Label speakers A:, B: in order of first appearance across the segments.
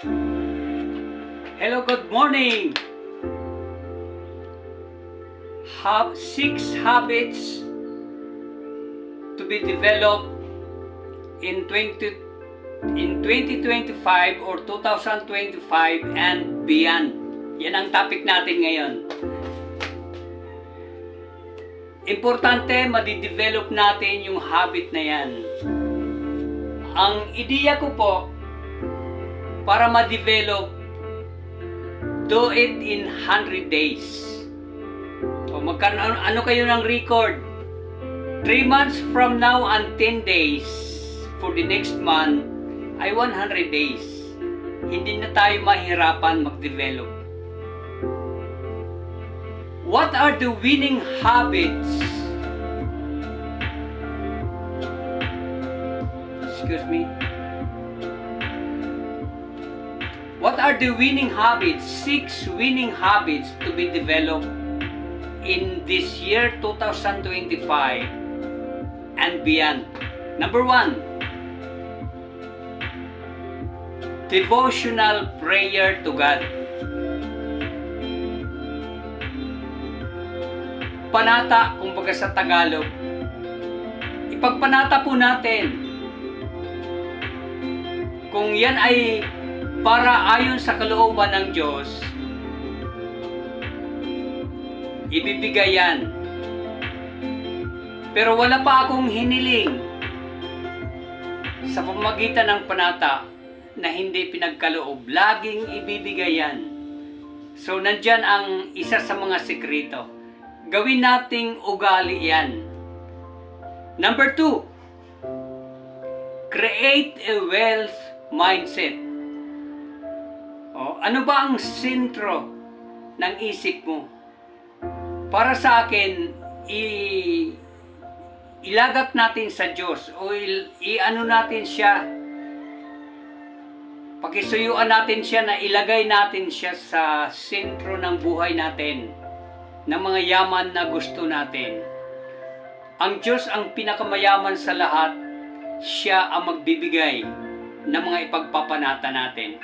A: Hello, good morning! Have 6 habits to be developed in 2025 or 2025 and beyond. Yan ang topic natin ngayon. Importante, madidevelop natin yung habit na yan. Ang ideya ko po, para ma-develop, do it in 100 days. O ano kayo ng record? 3 months from now and 10 days for the next month ay 100 days. Hindi na tayo mahirapan mag-develop. What are the winning habits? Excuse me. What are the winning habits? 6 winning habits to be developed in this year 2025 and beyond. Number 1, devotional prayer to God. Panata, kumbaga sa Tagalog. Ipagpanata po natin. Kung yan ay para ayon sa kalooban ng Diyos, ibibigay yan. Pero wala pa akong hiniling sa pamamagitan ng panata na hindi pinagkaloob. Laging ibibigay yan. So, nandyan ang isa sa mga sekreto. Gawin nating ugali yan. Number 2, create a wealth mindset. Ano ba ang sentro ng isip mo? Para sa akin, ilagak natin sa Diyos o i-ano natin siya. Pakisuyuan natin siya na ilagay natin siya sa sentro ng buhay natin, ng mga yaman na gusto natin. Ang Diyos ang pinakamayaman sa lahat, siya ang magbibigay ng mga ipagpapanata natin.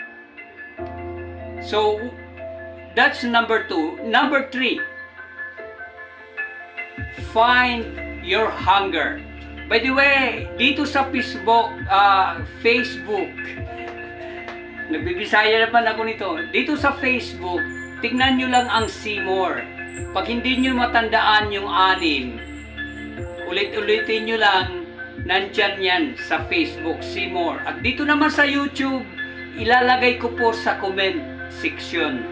A: So, that's number 2. Number 3, find your hunger. By the way, dito sa Facebook, nagbibisaya naman ako nito. Dito sa Facebook, tignan nyo lang ang See More. Pag hindi nyo matandaan yung 6, ulit-ulitin nyo lang, nandyan yan sa Facebook, See More. At dito naman sa YouTube, ilalagay ko po sa comment section.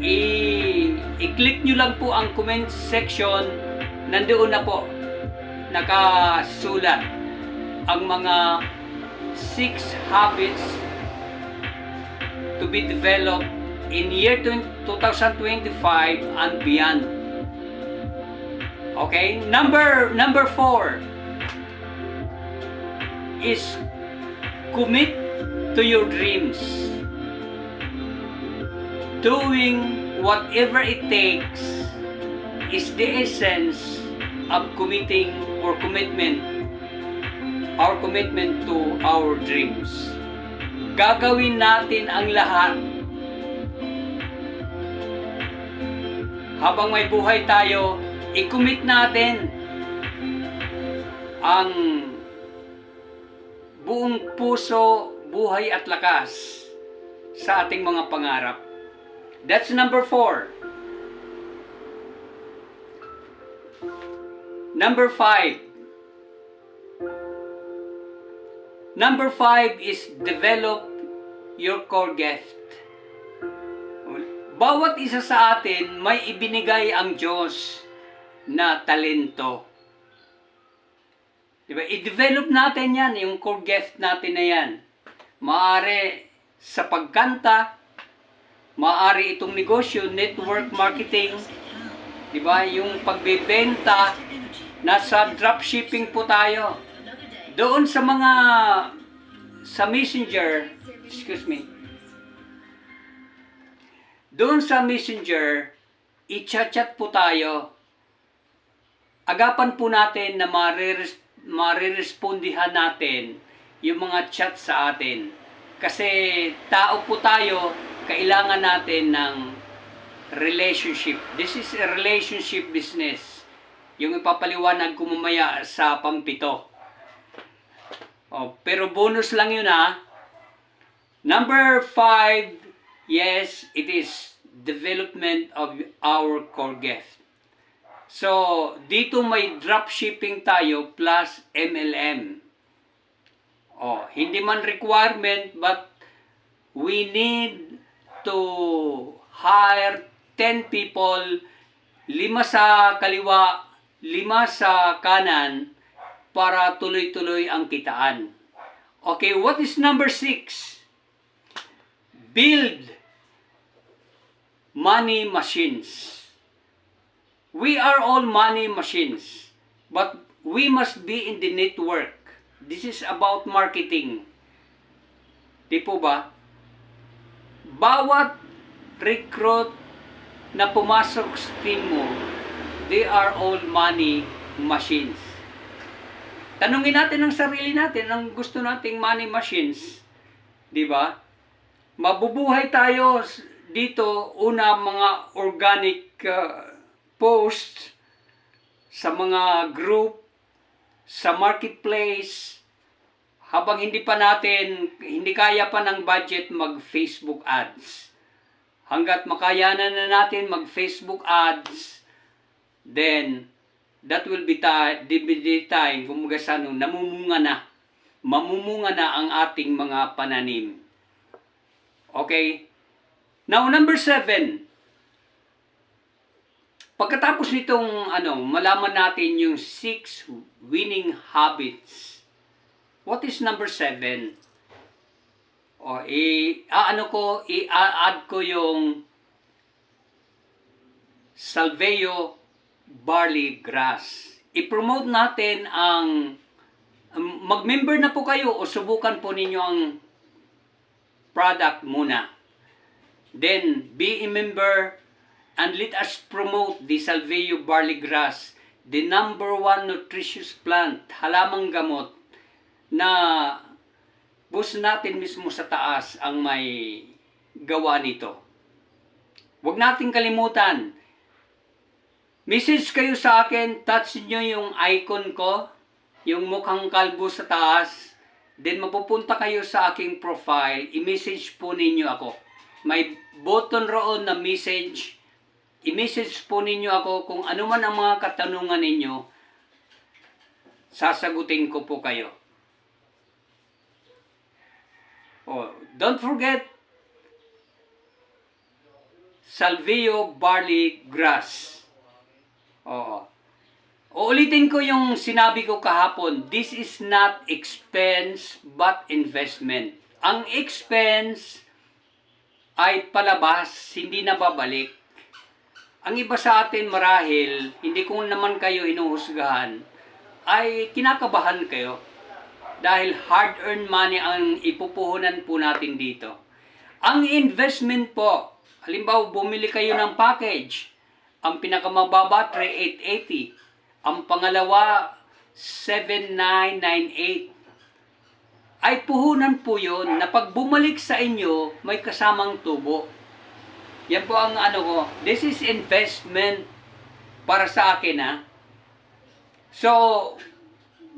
A: I-click nyo lang po ang comment section. Nandoon na po nakasulat ang mga 6 habits to be developed in year 2025 and beyond. Okay? Number 4 is commit to your dreams. Doing whatever it takes is the essence of committing or commitment, our commitment to our dreams. Gagawin natin ang lahat. Habang may buhay tayo, i-commit natin ang buong puso, buhay at lakas sa ating mga pangarap. That's number 4. Number 5. Number 5 is develop your core gift. Bawat isa sa atin may ibinigay ang Diyos na talento. Diba? I-develop natin yan, yung core gift natin na yan. Maaari sa pagkanta, maaari itong negosyo, network marketing, di ba? Yung pagbebenta, nasa dropshipping po tayo. Doon sa Messenger, doon sa Messenger, i-chat po tayo. Agapan po natin na marirespondihan natin yung mga chat sa atin. Kasi tao po tayo, kailangan natin ng relationship. This is a relationship business. Yung ipapaliwanag ko mamaya sa pampito. Pero bonus lang yun ha. Number 5, yes, it is development of our core gift. So, dito may dropshipping tayo plus MLM. Hindi man requirement, but we need to hire 10 people, 5 sa kaliwa, 5 sa kanan, para tuloy-tuloy ang kitaan. Okay, what is number 6? Build money machines. We are all money machines, but we must be in the network. This is about marketing. Di po ba? Bawat recruit na pumasok sa team mo, they are all money machines. Tanungin natin ang sarili natin, ang gusto nating money machines. Di ba? Mabubuhay tayo dito, una, mga organic posts sa mga group, sa marketplace, habang hindi kaya pa ng budget mag-Facebook ads. Hanggat makayanan na natin mag-Facebook ads, then that will be the time, mamumunga na ang ating mga pananim. Okay? Now, number 7. Pagkatapos nitong malaman natin yung 6 winning habits. What is number 7? I-add ko yung Salveo barley grass. I-promote natin mag-member na po kayo o subukan po ninyo ang product muna. Then, be a member and let us promote the Salveo barley grass, the number 1 nutritious plant, halamang gamot, na boss natin mismo sa taas ang may gawa nito. Huwag natin kalimutan, message kayo sa akin, touch nyo yung icon ko, yung mukhang kalbo sa taas, then mapupunta kayo sa aking profile, i-message po ninyo ako. May button roon na message, i-message po ninyo ako kung ano man ang mga katanungan ninyo, sasagutin ko po kayo. Don't forget, Salveo barley grass. Uulitin ko yung sinabi ko kahapon, this is not expense but investment. Ang expense ay palabas, hindi na babalik. Ang iba sa atin marahil, hindi ko naman kayo inuhusgahan, ay kinakabahan kayo. Dahil hard-earned money ang ipupuhunan po natin dito. Ang investment po, halimbawa bumili kayo ng package, ang pinakamababa 3,880, ang pangalawa 7,998. Ay puhunan po yun na pag bumalik sa inyo, may kasamang tubo. Yan po ang ko. This is investment para sa akin ha. So,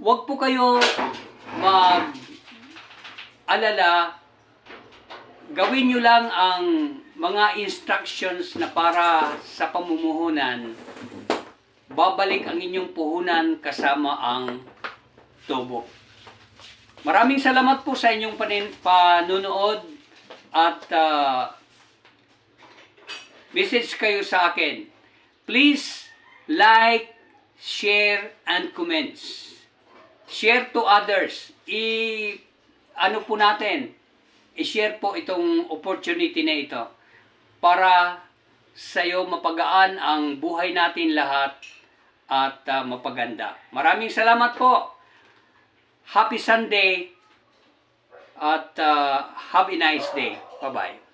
A: wag po kayo mag-alala. Gawin nyo lang ang mga instructions na para sa pamumuhunan. Babalik ang inyong puhunan kasama ang tubo. Maraming salamat po sa inyong panunood at message kayo sa akin. Please like, share, and comments. Share to others. Po natin, i-share po itong opportunity na ito para sa iyo mapagaan ang buhay natin lahat at mapaganda. Maraming salamat po. Happy Sunday at have a nice day. Bye-bye.